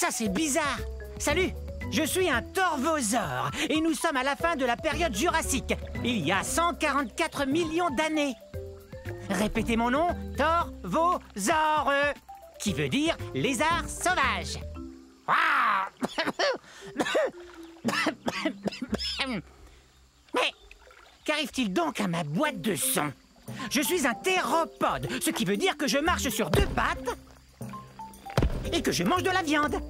Ça, c'est bizarre. Salut, je suis un torvosaure et nous sommes à la fin de la période jurassique. Il y a 144 millions d'années. Répétez mon nom, torvosaure, qui veut dire lézard sauvage. Ah. Mais qu'arrive-t-il donc à ma boîte de son? Je suis un théropode, ce qui veut dire que je marche sur deux pattes et que je mange de la viande.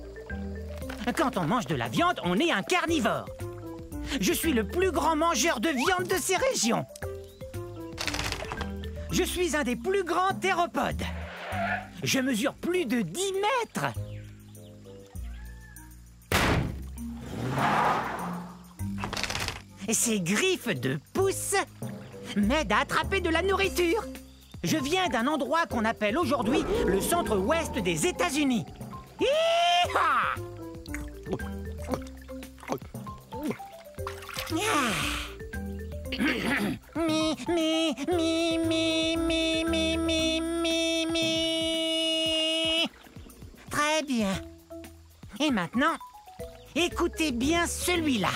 Quand on mange de la viande, on est un carnivore. Je suis le plus grand mangeur de viande de ces régions. Je suis un des plus grands théropodes. Je mesure plus de 10 mètres. Ces griffes de pouce m'aident à attraper de la nourriture. Je viens d'un endroit qu'on appelle aujourd'hui le centre-ouest des États-Unis. Hi-ha! Mi, mi, mi, mi, mi, mi, mi, mi, mi. Très bien. Et maintenant, écoutez bien celui-là.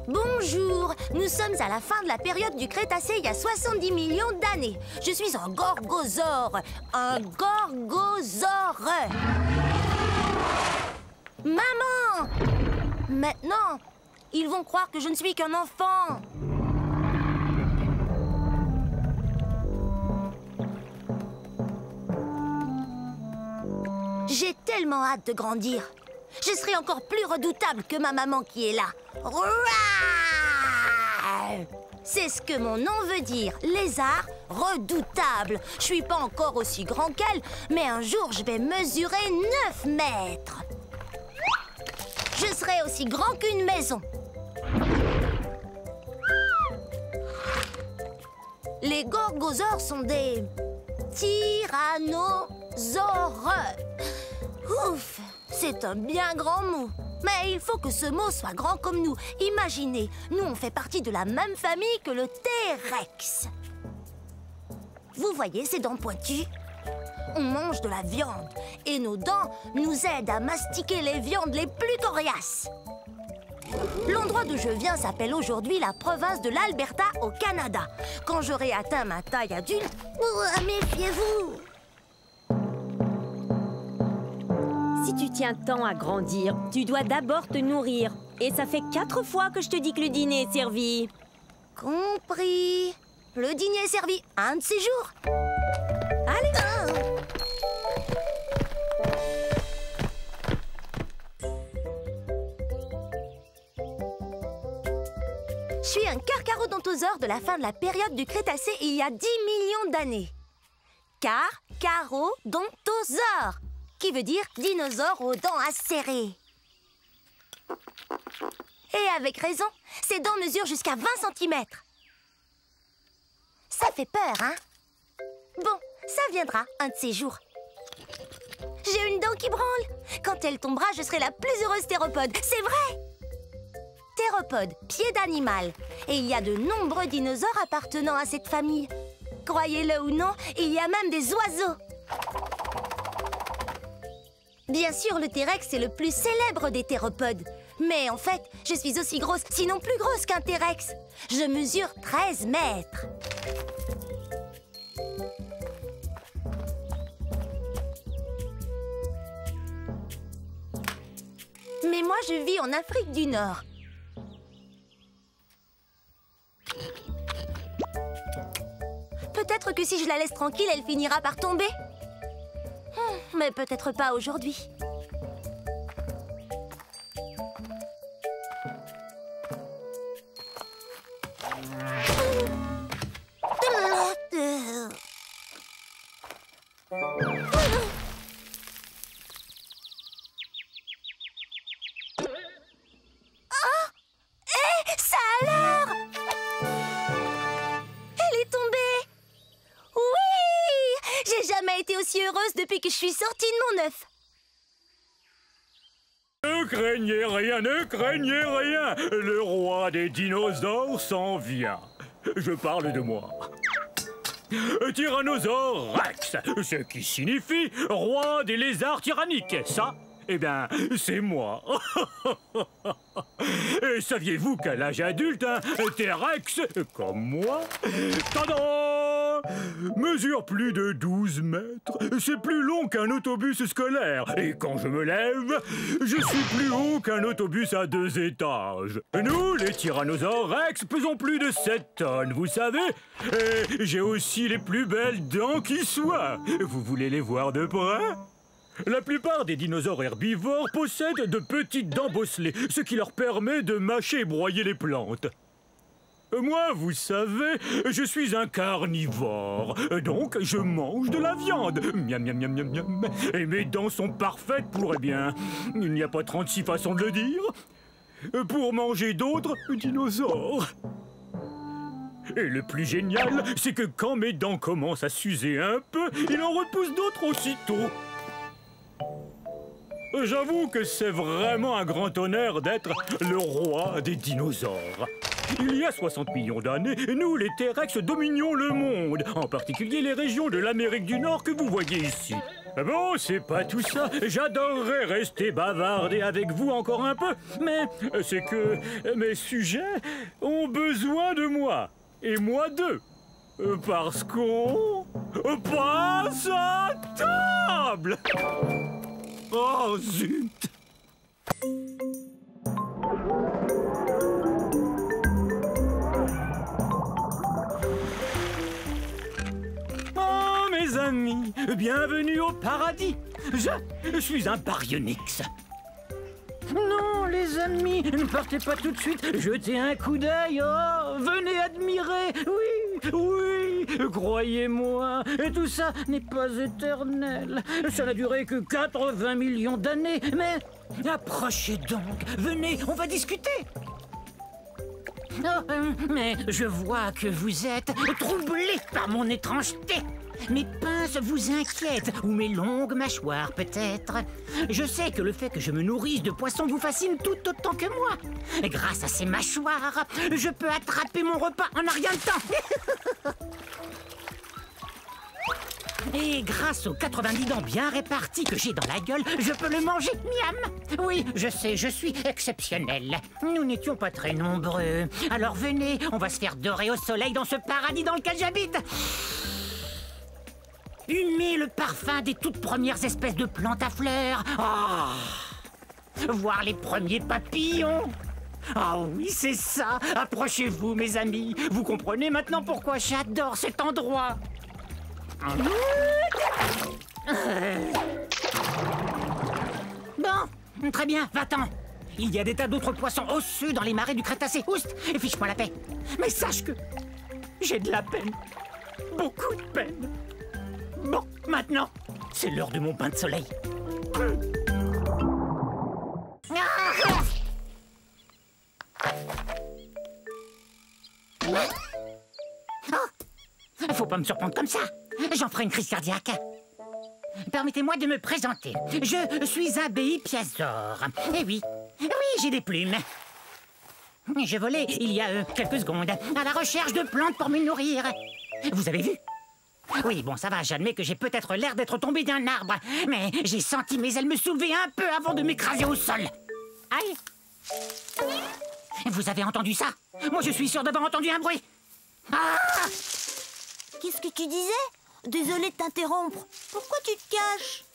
Bonjour, nous sommes à la fin de la période du Crétacé il y a 70 millions d'années. Je suis un gorgosaure. Un gorgosaure. Maman! Maintenant, ils vont croire que je ne suis qu'un enfant. J'ai tellement hâte de grandir. Je serai encore plus redoutable que ma maman qui est là. C'est ce que mon nom veut dire, lézard redoutable. Je suis pas encore aussi grand qu'elle, mais un jour je vais mesurer 9 mètres. Je serai aussi grand qu'une maison. Les gorgosaures sont des tyrannosaures. Ouf, c'est un bien grand mot. Mais il faut que ce mot soit grand comme nous. Imaginez, nous on fait partie de la même famille que le T-Rex. Vous voyez ces dents pointues? On mange de la viande et nos dents nous aident à mastiquer les viandes les plus coriaces. L'endroit d'où je viens s'appelle aujourd'hui la province de l'Alberta au Canada. Quand j'aurai atteint ma taille adulte, méfiez-vous! Si tu tiens tant à grandir, tu dois d'abord te nourrir. Et ça fait 4 fois que je te dis que le dîner est servi. Compris. Le dîner est servi un de ces jours. Allez. Je suis un carcharodontosaure de la fin de la période du Crétacé il y a 10 millions d'années. Carcharodontosaure, qui veut dire dinosaure aux dents acérées. Et avec raison, ses dents mesurent jusqu'à 20 cm. Ça fait peur, hein? Bon, ça viendra un de ces jours. J'ai une dent qui branle. Quand elle tombera, je serai la plus heureuse théropode. C'est vrai! Théropode, pied d'animal. Et il y a de nombreux dinosaures appartenant à cette famille. Croyez-le ou non, il y a même des oiseaux. Bien sûr, le T-Rex est le plus célèbre des théropodes. Mais en fait, je suis aussi grosse, sinon plus grosse qu'un T-Rex. Je mesure 13 mètres. Mais moi, je vis en Afrique du Nord. Peut-être que si je la laisse tranquille, elle finira par tomber. Mais peut-être pas aujourd'hui. Ça alors? Elle est tombée. Oui! J'ai jamais été aussi heureuse depuis que je suis sortie de mon œuf. craignez rien, ne craignez rien. Le roi des dinosaures s'en vient. Je parle de moi. Tyrannosaure Rex, ce qui signifie roi des lézards tyranniques. Ça, eh bien, c'est moi. Et saviez-vous qu'à l'âge adulte, un T-Rex, comme moi, tadam, mesure plus de 12 mètres. C'est plus long qu'un autobus scolaire. Et quand je me lève, je suis plus haut qu'un autobus à 2 étages. Nous, les tyrannosaures Rex, pesons plus de 7 tonnes, vous savez. Et j'ai aussi les plus belles dents qui soient. Vous voulez les voir de près ? La plupart des dinosaures herbivores possèdent de petites dents bosselées, ce qui leur permet de mâcher et broyer les plantes. Moi, vous savez, je suis un carnivore, donc je mange de la viande. Miam, miam, miam, miam, miam. Et mes dents sont parfaites pour, eh bien, il n'y a pas 36 façons de le dire, pour manger d'autres dinosaures. Et le plus génial, c'est que quand mes dents commencent à s'user un peu, il en repousse d'autres aussitôt. J'avoue que c'est vraiment un grand honneur d'être le roi des dinosaures. Il y a 60 millions d'années, nous, les T-Rex, dominions le monde, en particulier les régions de l'Amérique du Nord que vous voyez ici. Bon, c'est pas tout ça. J'adorerais rester bavarder avec vous encore un peu, mais c'est que mes sujets ont besoin de moi, et moi d'eux. Parce qu'on passe à table. Oh, zut! Oh, mes amis, bienvenue au paradis. Je suis un baryonyx. Non, les amis, ne partez pas tout de suite. Jetez un coup d'œil. Oh, venez admirer. Oui, oui, croyez-moi. Et tout ça n'est pas éternel. Ça n'a duré que 80 millions d'années. Mais approchez donc. Venez, on va discuter. Oh, mais je vois que vous êtes troublé par mon étrangeté. Mes pinces vous inquiètent, ou mes longues mâchoires peut-être. Je sais que le fait que je me nourrisse de poissons vous fascine tout autant que moi. Grâce à ces mâchoires, je peux attraper mon repas en un rien de temps. Et grâce aux 90 dents bien réparties que j'ai dans la gueule, je peux le manger, miam. Oui, je sais, je suis exceptionnel. Nous n'étions pas très nombreux. Alors venez, on va se faire dorer au soleil dans ce paradis dans lequel j'habite. Humer le parfum des toutes premières espèces de plantes à fleurs. Oh. Voir les premiers papillons. Ah oui, c'est ça. Approchez-vous, mes amis. Vous comprenez maintenant pourquoi j'adore cet endroit. Bon, très bien, va-t'en. Il y a des tas d'autres poissons osseux dans les marais du Crétacé. Oust, et fiche-moi la paix. Mais sache que j'ai de la peine. Beaucoup de peine. Bon, maintenant, c'est l'heure de mon bain de soleil. Faut pas me surprendre comme ça. J'en ferai une crise cardiaque. Permettez-moi de me présenter. Je suis un béipiasaure. Eh oui, j'ai des plumes. J'ai volé il y a quelques secondes à la recherche de plantes pour me nourrir. Vous avez vu? Oui, bon, ça va, j'admets que j'ai peut-être l'air d'être tombé d'un arbre, mais j'ai senti mes ailes me soulever un peu avant de m'écraser au sol. Aïe! Vous avez entendu ça? Moi, je suis sûr d'avoir entendu un bruit. Ah! Qu'est-ce que tu disais? Désolée de t'interrompre. Pourquoi tu te caches?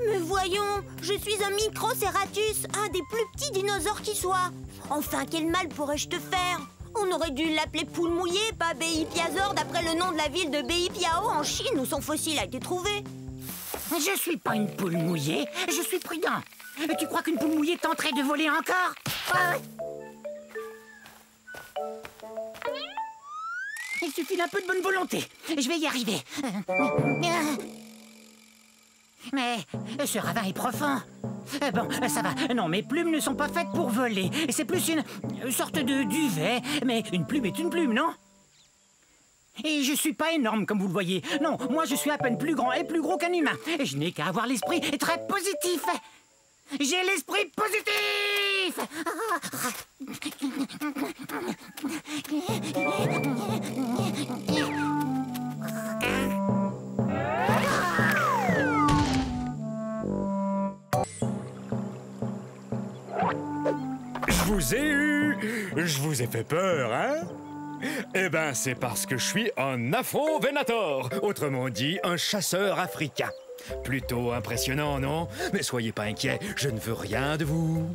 Mais voyons, je suis un Microceratus, un des plus petits dinosaures qui soit. Enfin, quel mal pourrais-je te faire? On aurait dû l'appeler poule mouillée, pas béipiasaure, d'après le nom de la ville de Beipiao en Chine où son fossile a été trouvé. Je suis pas une poule mouillée, je suis prudent. Tu crois qu'une poule mouillée tenterait de voler encore? Il suffit d'un peu de bonne volonté. Je vais y arriver. Mais ce ravin est profond. Bon, ça va. Non, mes plumes ne sont pas faites pour voler. C'est plus une sorte de duvet. Mais une plume est une plume, non? Et je suis pas énorme, comme vous le voyez. Non, moi je suis à peine plus grand et plus gros qu'un humain. Et je n'ai qu'à avoir l'esprit très positif. J'ai l'esprit positif! Je vous ai eu! Je vous ai fait peur, hein? Eh ben, c'est parce que je suis un Afro-Venator, autrement dit, un chasseur africain. Plutôt impressionnant, non? Mais soyez pas inquiets, je ne veux rien de vous.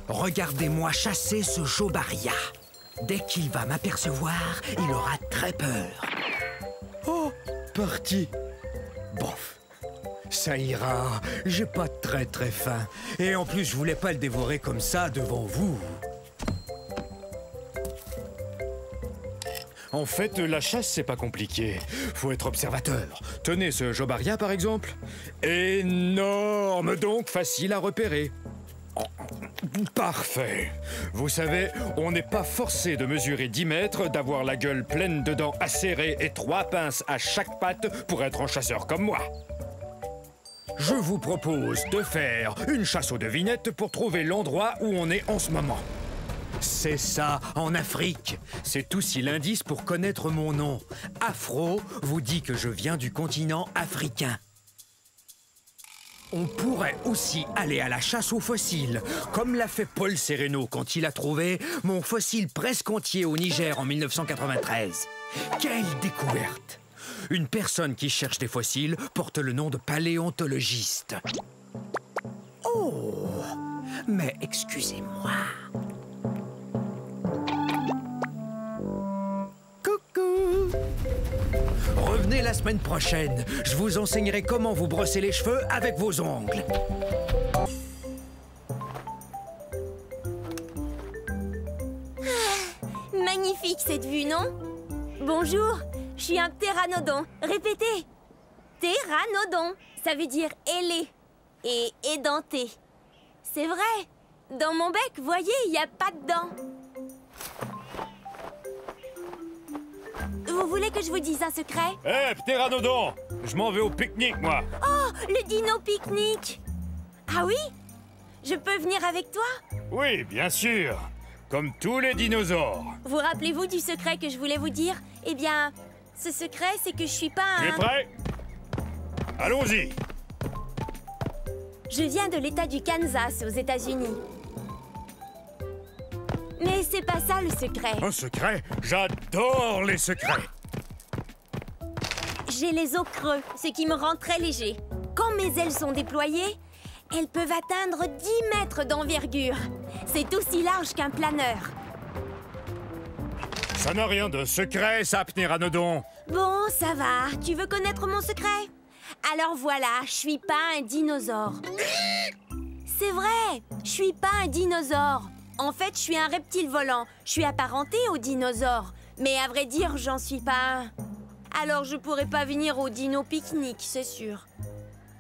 Regardez-moi chasser ce Jobaria. Dès qu'il va m'apercevoir, il aura très peur. Oh, parti. Bof. Ça ira, j'ai pas très faim. Et en plus, je voulais pas le dévorer comme ça devant vous. En fait, la chasse, c'est pas compliqué. Faut être observateur. Tenez ce Jobaria, par exemple. Énorme, donc facile à repérer. Parfait. Vous savez, on n'est pas forcé de mesurer 10 mètres, d'avoir la gueule pleine de dents acérées et 3 pinces à chaque patte pour être un chasseur comme moi. Je vous propose de faire une chasse aux devinettes pour trouver l'endroit où on est en ce moment. C'est ça, en Afrique. C'est aussi l'indice pour connaître mon nom. Afro vous dit que je viens du continent africain. On pourrait aussi aller à la chasse aux fossiles, comme l'a fait Paul Sereno quand il a trouvé mon fossile presque entier au Niger en 1993. Quelle découverte! Une personne qui cherche des fossiles porte le nom de paléontologiste. Oh, mais excusez-moi. Coucou! Revenez la semaine prochaine. Je vous enseignerai comment vous brosser les cheveux avec vos ongles. Magnifique cette vue, non? Bonjour, je suis un ptéranodon. Répétez. Ptéranodon, ça veut dire ailé et édenté. C'est vrai. Dans mon bec, voyez, il n'y a pas de dents. Vous voulez que je vous dise un secret? Hé, ptéranodon! Je m'en vais au pique-nique, moi. Oh, le dino pique-nique! Ah oui? Je peux venir avec toi? Oui, bien sûr. Comme tous les dinosaures. Vous rappelez-vous du secret que je voulais vous dire? Eh bien, ce secret, c'est que je suis pas un... Tu es prêt? Allons-y. Je viens de l'État du Kansas, aux États-Unis. Mais c'est pas ça le secret. Un secret? J'adore les secrets. J'ai les os creux, ce qui me rend très léger. Quand mes ailes sont déployées, elles peuvent atteindre 10 mètres d'envergure. C'est aussi large qu'un planeur. Ça n'a rien de secret, ça, ptéranodon. Bon, ça va. Tu veux connaître mon secret? Alors voilà, je suis pas un dinosaure. C'est vrai, je suis pas un dinosaure. En fait, je suis un reptile volant. Je suis apparenté aux dinosaures. Mais à vrai dire, j'en suis pas un. Alors je pourrais pas venir au dino pique-nique, c'est sûr.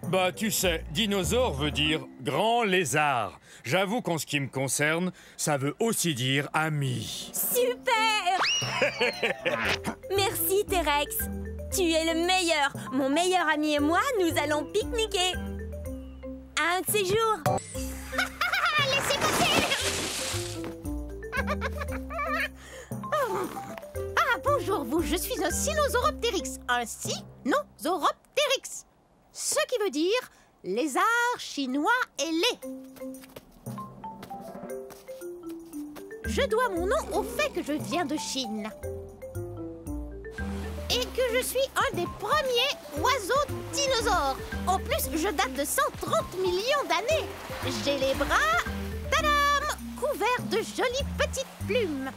Bah, tu sais, dinosaure veut dire grand lézard. J'avoue qu'en ce qui me concerne, ça veut aussi dire ami. Super! Merci, T-Rex. Tu es le meilleur. Mon meilleur ami et moi, nous allons pique-niquer. Un de ces jours. Laissez passer. Ah, bonjour vous, je suis un Sinosauropteryx. Un Sinosauropteryx. Ce qui veut dire lézard chinois ailé. Je dois mon nom au fait que je viens de Chine. Et que je suis un des premiers oiseaux dinosaures. En plus, je date de 130 millions d'années. J'ai les bras, tadam, couverts de jolies petites plumes.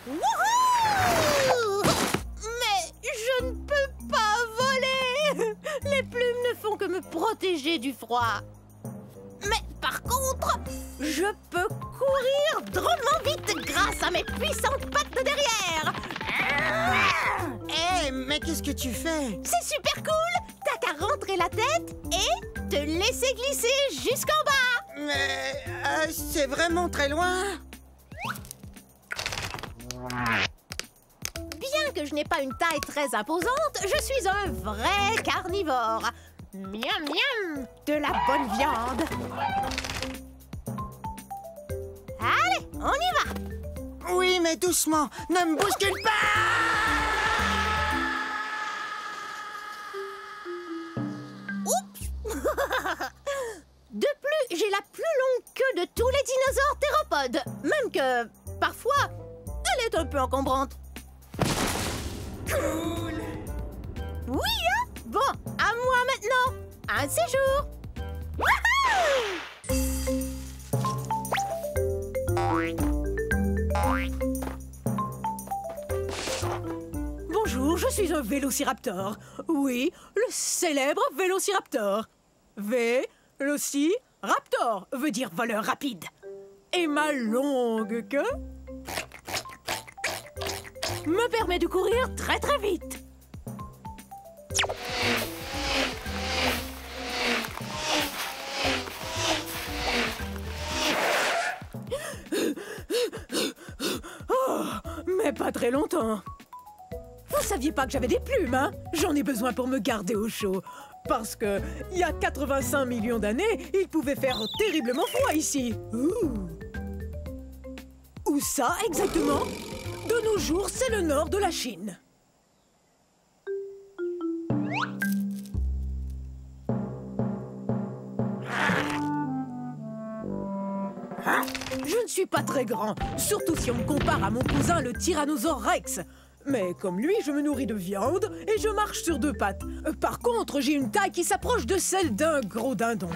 Wouhou! Mais je ne peux pas voler. Les plumes ne font que me protéger du froid. Mais par contre, je peux courir drôlement vite grâce à mes puissantes pattes de derrière. Hé, mais qu'est-ce que tu fais? C'est super cool. T'as qu'à rentrer la tête et te laisser glisser jusqu'en bas. Mais c'est vraiment très loin. Bien que je n'ai pas une taille très imposante, je suis un vrai carnivore. Miam, miam. De la bonne viande. Allez, on y va. Oui, mais doucement. Ne me bouscule pas! De plus, j'ai la plus longue queue de tous les dinosaures théropodes. Même que, parfois, elle est un peu encombrante. Cool! Oui, hein? Bon, à moi maintenant. Un séjour. Wouhou! Bonjour, je suis un vélociraptor. Oui, le célèbre vélociraptor. Vélociraptor veut dire voleur rapide. Et ma longue queue me permet de courir très très vite. Oh, mais pas très longtemps. Vous saviez pas que j'avais des plumes, hein? J'en ai besoin pour me garder au chaud. Parce que, il y a 85 millions d'années, il pouvait faire terriblement froid ici. Ouh. Où ça, exactement? De nos jours, c'est le nord de la Chine. Je ne suis pas très grand, surtout si on me compare à mon cousin le Tyrannosaure Rex. Mais comme lui, je me nourris de viande et je marche sur deux pattes. Par contre, j'ai une taille qui s'approche de celle d'un gros dindon.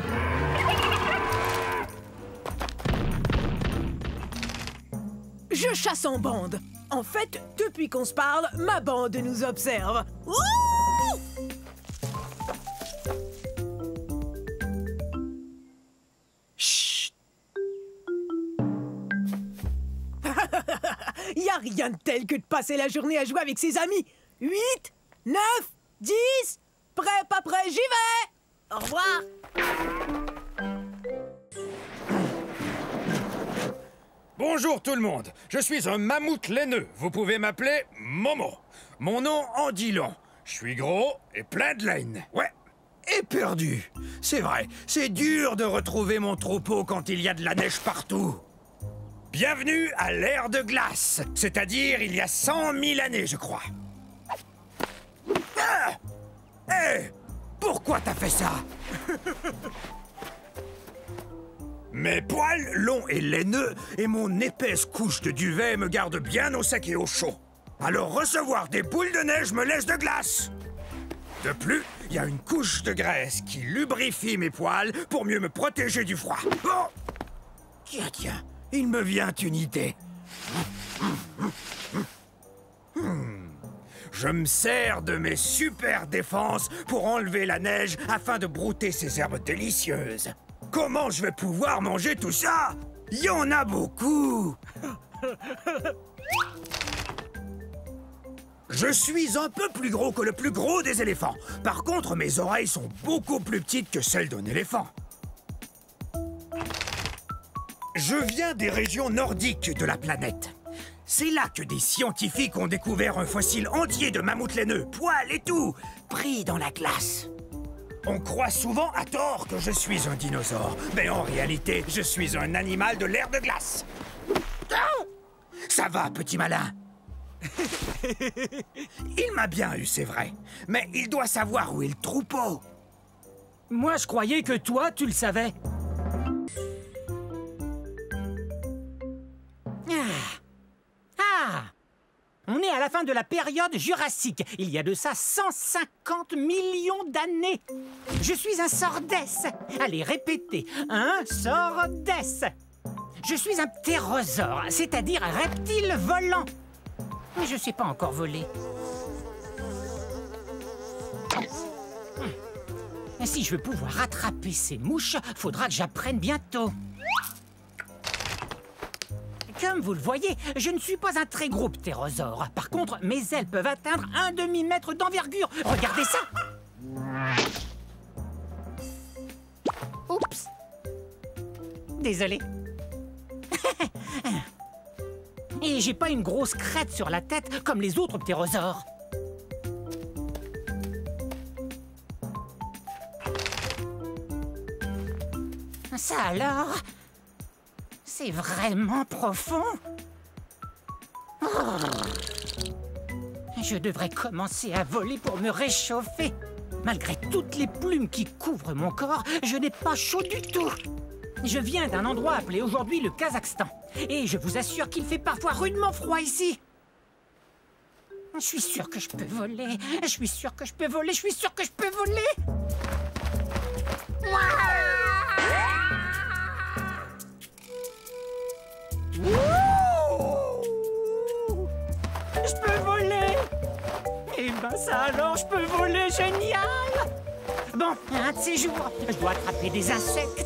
Je chasse en bande. En fait, depuis qu'on se parle, ma bande nous observe. Ouh! Chut! Y a rien de tel que de passer la journée à jouer avec ses amis. 8, 9, 10, prêt, pas prêt, j'y vais! Au revoir! Bonjour tout le monde, je suis un mammouth laineux. Vous pouvez m'appeler Momo. Mon nom en dit long. Je suis gros et plein de laine. Ouais. Et perdu. C'est vrai, c'est dur de retrouver mon troupeau quand il y a de la neige partout. Bienvenue à l'ère de glace, c'est-à-dire il y a 100 000 années, je crois. Ah! Hé! Pourquoi t'as fait ça? Mes poils longs et laineux et mon épaisse couche de duvet me gardent bien au sec et au chaud. Alors recevoir des boules de neige me laisse de glace. De plus, il y a une couche de graisse qui lubrifie mes poils pour mieux me protéger du froid. Oh! Tiens, il me vient une idée. Je me sers de mes super défenses pour enlever la neige afin de brouter ces herbes délicieuses. Comment je vais pouvoir manger tout ça? Il y en a beaucoup. Je suis un peu plus gros que le plus gros des éléphants. Par contre, mes oreilles sont beaucoup plus petites que celles d'un éléphant. Je viens des régions nordiques de la planète. C'est là que des scientifiques ont découvert un fossile entier de mammouth laineux, poils et tout, pris dans la glace. On croit souvent à tort que je suis un dinosaure, mais en réalité, je suis un animal de l'ère de glace. Ah! Ça va, petit malin. Il m'a bien eu, c'est vrai, mais il doit savoir où est le troupeau. Moi, je croyais que toi, tu le savais. Ah! On est à la fin de la période jurassique. Il y a de ça 150 millions d'années. Je suis un sordès. Allez, répétez. Un sordès. Je suis un ptérosaure, c'est-à-dire un reptile volant. Mais je sais pas encore voler. Si je veux pouvoir attraper ces mouches, faudra que j'apprenne bientôt. Comme vous le voyez, je ne suis pas un très gros ptérosaure. Par contre, mes ailes peuvent atteindre un demi-mètre d'envergure. Regardez ça! Oups! Désolé. Et j'ai pas une grosse crête sur la tête comme les autres ptérosaures. Ça alors? C'est vraiment profond. Oh. Je devrais commencer à voler pour me réchauffer. Malgré toutes les plumes qui couvrent mon corps, je n'ai pas chaud du tout. Je viens d'un endroit appelé aujourd'hui le Kazakhstan. Et je vous assure qu'il fait parfois rudement froid ici. Je suis sûre que je peux voler. Je suis sûre que je peux voler. Je suis sûre que je peux voler. Je peux voler. Eh ben ça alors, je peux voler, génial. Bon, un de ces jours, je dois attraper des insectes.